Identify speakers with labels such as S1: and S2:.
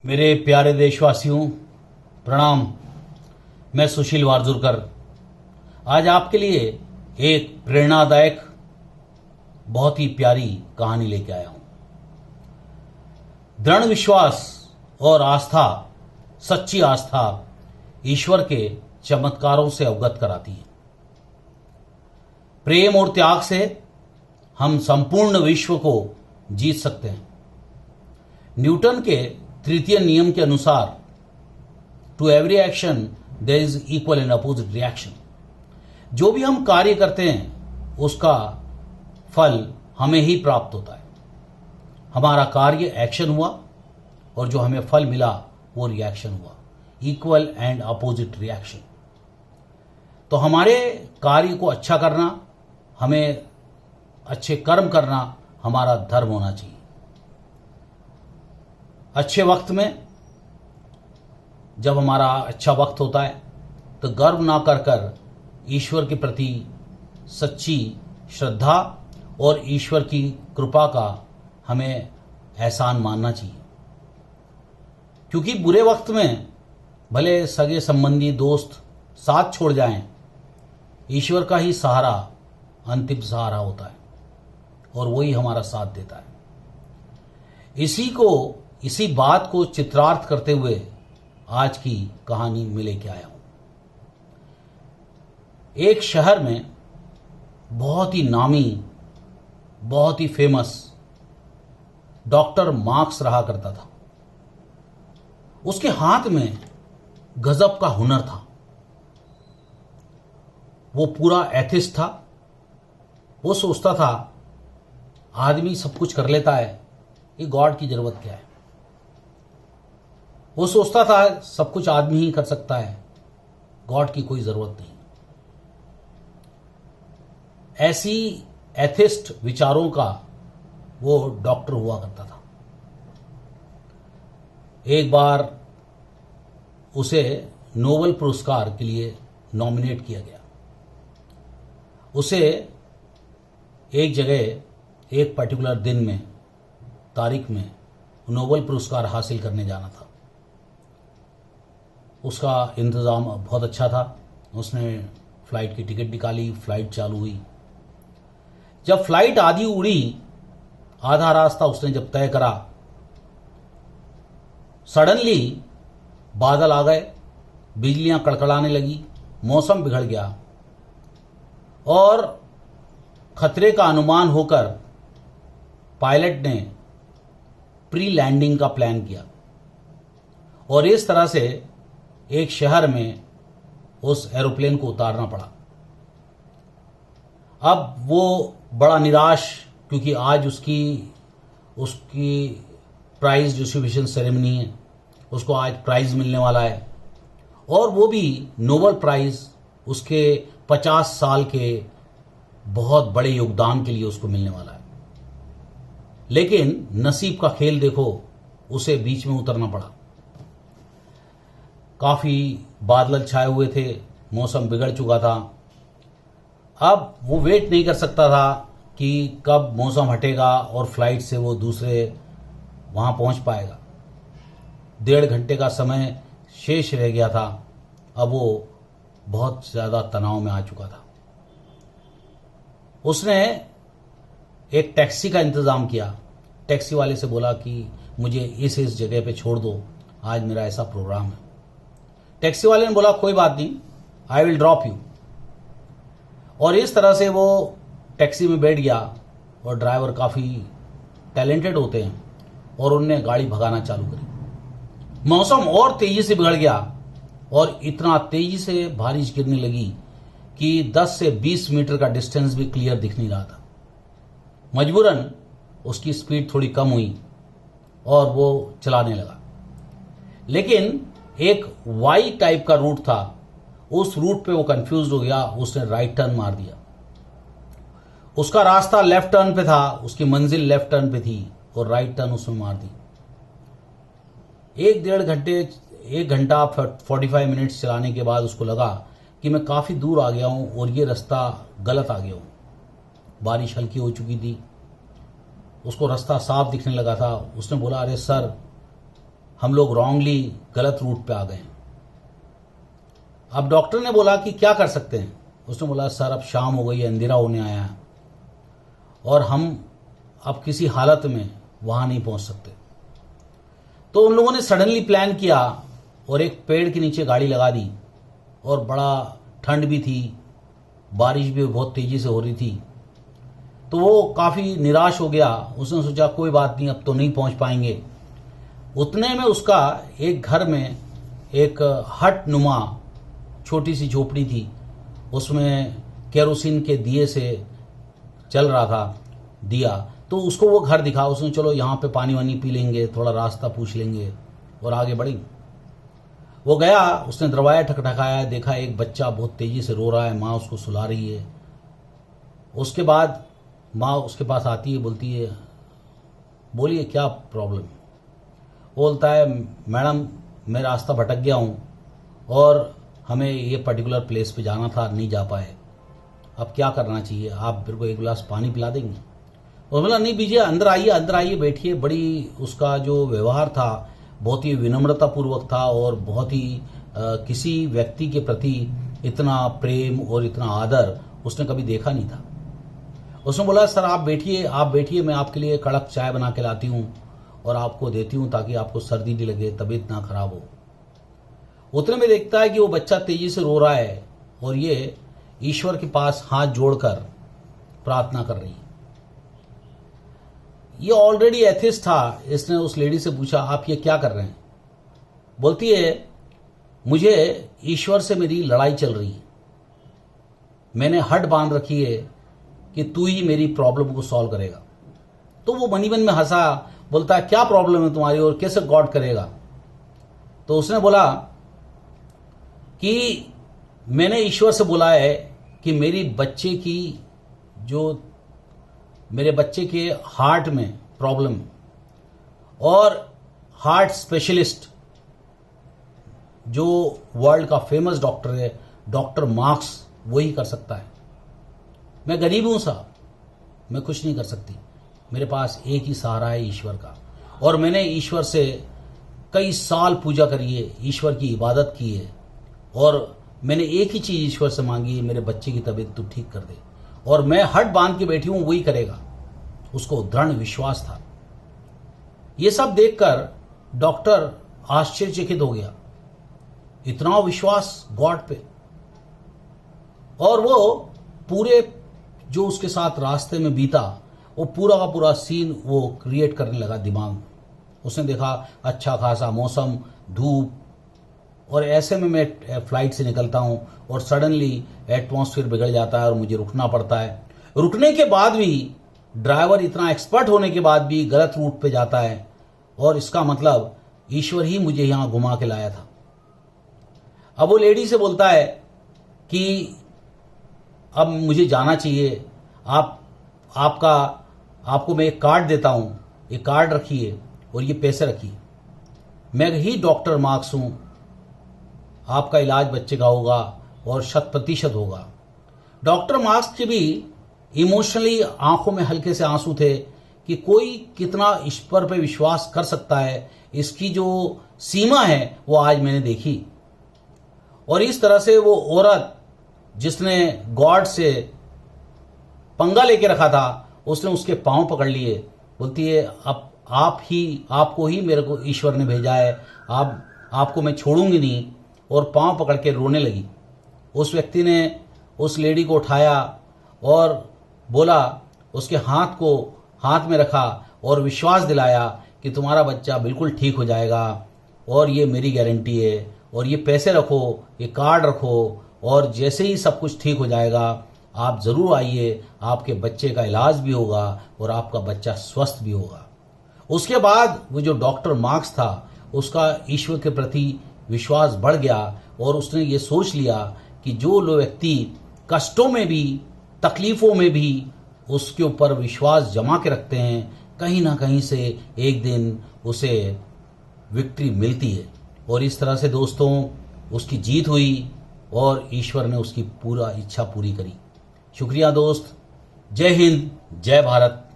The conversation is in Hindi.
S1: मेरे प्यारे देशवासियों, प्रणाम। मैं सुशील वारजुरकर आज आपके लिए एक प्रेरणादायक बहुत ही प्यारी कहानी लेके आया हूं। दृढ़ विश्वास और आस्था, सच्ची आस्था ईश्वर के चमत्कारों से अवगत कराती है। प्रेम और त्याग से हम संपूर्ण विश्व को जीत सकते हैं। न्यूटन के तृतीय नियम के अनुसार to every action there is equal and opposite reaction. जो भी हम कार्य करते हैं उसका फल हमें ही प्राप्त होता है। हमारा कार्य एक्शन हुआ और जो हमें फल मिला वो रिएक्शन हुआ, इक्वल एंड अपोजिट रिएक्शन। तो हमारे कार्य को अच्छा करना, हमें अच्छे कर्म करना हमारा धर्म होना चाहिए। अच्छे वक्त में जब हमारा अच्छा वक्त होता है तो गर्व ना कर कर ईश्वर के प्रति सच्ची श्रद्धा और ईश्वर की कृपा का हमें एहसान मानना चाहिए। क्योंकि बुरे वक्त में भले सगे संबंधी दोस्त साथ छोड़ जाएं, ईश्वर का ही सहारा अंतिम सहारा होता है और वही हमारा साथ देता है। इसी बात को चित्रार्थ करते हुए आज की कहानी में लेके आया हूं। एक शहर में बहुत ही नामी, बहुत ही फेमस डॉक्टर मार्क्स रहा करता था। उसके हाथ में गजब का हुनर था। वो पूरा एथिस्ट था। वो सोचता था आदमी सब कुछ कर लेता है, ये गॉड की जरूरत क्या है। वो सोचता था सब कुछ आदमी ही कर सकता है, गॉड की कोई जरूरत नहीं। ऐसी एथिस्ट विचारों का वो डॉक्टर हुआ करता था। एक बार उसे नोबेल पुरस्कार के लिए नॉमिनेट किया गया। उसे एक जगह एक पर्टिकुलर दिन में, तारीख में नोबेल पुरस्कार हासिल करने जाना था। उसका इंतज़ाम बहुत अच्छा था। उसने फ्लाइट की टिकट निकाली, फ्लाइट चालू हुई। जब फ्लाइट आधी उड़ी, आधा रास्ता उसने जब तय करा, सडनली बादल आ गए, बिजलियां कड़कड़ाने लगी, मौसम बिगड़ गया और खतरे का अनुमान होकर पायलट ने प्री लैंडिंग का प्लान किया और इस तरह से एक शहर में उस एरोप्लेन को उतारना पड़ा। अब वो बड़ा निराश, क्योंकि आज उसकी प्राइज डिस्ट्रीब्यूशन सेरेमनी है, उसको आज प्राइज मिलने वाला है और वो भी नोबेल प्राइज उसके 50 साल के बहुत बड़े योगदान के लिए उसको मिलने वाला है। लेकिन नसीब का खेल देखो, उसे बीच में उतरना पड़ा। काफी बादल छाए हुए थे, मौसम बिगड़ चुका था। अब वो वेट नहीं कर सकता था कि कब मौसम हटेगा और फ्लाइट से वो दूसरे वहां पहुंच पाएगा। 1.5 घंटे का समय शेष रह गया था। अब वो बहुत ज्यादा तनाव में आ चुका था। उसने एक टैक्सी का इंतजाम किया। टैक्सी वाले से बोला कि मुझे इस जगह पे छोड़ दो, आज मेरा ऐसा प्रोग्राम है। टैक्सी वाले ने बोला कोई बात नहीं, आई विल ड्रॉप यू। और इस तरह से वो टैक्सी में बैठ गया और ड्राइवर काफी टैलेंटेड होते हैं और उनने गाड़ी भगाना चालू करी। मौसम और तेजी से बिगड़ गया और इतना तेजी से बारिश गिरने लगी कि 10 से 20 मीटर का डिस्टेंस भी क्लियर दिख नहीं रहा था। मजबूरन उसकी स्पीड थोड़ी कम हुई और वो चलाने लगा। लेकिन एक वाई टाइप का रूट था, उस रूट पे वो कंफ्यूज हो गया। उसने राइट टर्न मार दिया। उसका रास्ता लेफ्ट टर्न पे था, उसकी मंजिल लेफ्ट टर्न पे थी और राइट टर्न उसने मार दी। 1 घंटा 45 मिनट्स चलाने के बाद उसको लगा कि मैं काफी दूर आ गया हूं और ये रास्ता गलत आ गया हूं। बारिश हल्की हो चुकी थी, उसको रास्ता साफ दिखने लगा था। उसने बोला अरे सर, हम लोग रॉन्गली गलत रूट पे आ गए। अब डॉक्टर ने बोला कि क्या कर सकते हैं। उसने बोला सर अब शाम हो गई है, अंधेरा होने आया है और हम अब किसी हालत में वहाँ नहीं पहुँच सकते। तो उन लोगों ने सडनली प्लान किया और एक पेड़ के नीचे गाड़ी लगा दी और बड़ा ठंड भी थी, बारिश भी बहुत तेज़ी से हो रही थी। तो वो काफ़ी निराश हो गया। उसने सोचा कोई बात नहीं, अब तो नहीं पहुंच पाएंगे। उतने में उसका एक घर में एक हट नुमा छोटी सी झोपड़ी थी, उसमें केरोसिन के दिए से चल रहा था दिया। तो उसको वो घर दिखा। उसने चलो यहाँ पे पानी वानी पी लेंगे, थोड़ा रास्ता पूछ लेंगे और आगे बढ़ेंगे। वो गया, उसने दरवाजा ठकठकाया, देखा एक बच्चा बहुत तेज़ी से रो रहा है, माँ उसको सुला रही है। उसके बाद माँ उसके पास आती है, बोलती है बोलिए क्या प्रॉब्लम। वो बोलता है मैडम मैं रास्ता भटक गया हूँ और हमें ये पर्टिकुलर प्लेस पे जाना था, नहीं जा पाए, अब क्या करना चाहिए, आप मेरे को एक गिलास पानी पिला देंगे। और बोला नहीं बीजिए, अंदर आइए बैठिए। बड़ी उसका जो व्यवहार था बहुत ही विनम्रतापूर्वक था और बहुत ही किसी व्यक्ति के प्रति इतना प्रेम और इतना आदर उसने कभी देखा नहीं था। उसने बोला सर आप बैठिए, मैं आपके लिए कड़क चाय बना के लाती हूँ और आपको देती हूँ ताकि आपको सर्दी नहीं लगे, तबीयत ना खराब हो। उतने में देखता है कि वो बच्चा तेजी से रो रहा है और ये ईश्वर के पास हाथ जोड़कर प्रार्थना कर रही है। ये ऑलरेडी एथिस्ट था। इसने उस लेडी से पूछा आप ये क्या कर रहे हैं। बोलती है मुझे ईश्वर से मेरी लड़ाई चल रही है, मैंने हट बांध रखी है कि तू ही मेरी प्रॉब्लम को सॉल्व करेगा। तो वो मनी मन में हंसा, बोलता है क्या प्रॉब्लम है तुम्हारी और कैसे गॉड करेगा। तो उसने बोला कि मैंने ईश्वर से बोला है कि मेरे बच्चे के हार्ट में प्रॉब्लम और हार्ट स्पेशलिस्ट जो वर्ल्ड का फेमस डॉक्टर है डॉक्टर मार्क्स, वही कर सकता है। मैं गरीब हूं साहब, मैं कुछ नहीं कर सकती, मेरे पास एक ही सहारा है ईश्वर का। और मैंने ईश्वर से कई साल पूजा करी है, ईश्वर की इबादत की है और मैंने एक ही चीज ईश्वर से मांगी है, मेरे बच्चे की तबीयत तू ठीक कर दे। और मैं हट बांध के बैठी हूं, वही करेगा। उसको दृढ़ विश्वास था। यह सब देखकर डॉक्टर आश्चर्यचकित हो गया, इतना विश्वास गॉड पे। और वो पूरे जो उसके साथ रास्ते में बीता वो पूरा का पूरा सीन वो क्रिएट करने लगा दिमाग में। उसने देखा अच्छा खासा मौसम, धूप, और ऐसे में मैं फ्लाइट से निकलता हूं और सडनली एटमॉस्फेयर बिगड़ जाता है और मुझे रुकना पड़ता है। रुकने के बाद भी ड्राइवर इतना एक्सपर्ट होने के बाद भी गलत रूट पे जाता है और इसका मतलब ईश्वर ही मुझे यहां घुमा के लाया था। अब वो लेडी से बोलता है कि अब मुझे जाना चाहिए, आपको मैं एक कार्ड देता हूं, ये कार्ड रखिए और ये पैसे रखिए, मैं ही डॉक्टर मार्क्स हूं, आपका इलाज बच्चे का होगा और 100% होगा। डॉक्टर मार्क्स के भी इमोशनली आंखों में हल्के से आंसू थे कि कोई कितना ईश्वर पे विश्वास कर सकता है, इसकी जो सीमा है वो आज मैंने देखी। और इस तरह से वो औरत जिसने गॉड से पंगा लेके रखा था, उसने उसके पांव पकड़ लिए। बोलती है अब आपको ही मेरे को ईश्वर ने भेजा है, आपको मैं छोड़ूंगी नहीं। और पांव पकड़ के रोने लगी। उस व्यक्ति ने उस लेडी को उठाया और बोला, उसके हाथ में रखा और विश्वास दिलाया कि तुम्हारा बच्चा बिल्कुल ठीक हो जाएगा और ये मेरी गारंटी है, और ये पैसे रखो, ये कार्ड रखो, और जैसे ही सब कुछ ठीक हो जाएगा आप ज़रूर आइए, आपके बच्चे का इलाज भी होगा और आपका बच्चा स्वस्थ भी होगा। उसके बाद वो जो डॉक्टर मार्क्स था उसका ईश्वर के प्रति विश्वास बढ़ गया और उसने ये सोच लिया कि जो लोग व्यक्ति कष्टों में भी, तकलीफ़ों में भी उसके ऊपर विश्वास जमा के रखते हैं, कहीं ना कहीं से एक दिन उसे विक्ट्री मिलती है। और इस तरह से दोस्तों उसकी जीत हुई और ईश्वर ने उसकी पूरा इच्छा पूरी करी। शुक्रिया दोस्त। जय हिंद, जय भारत।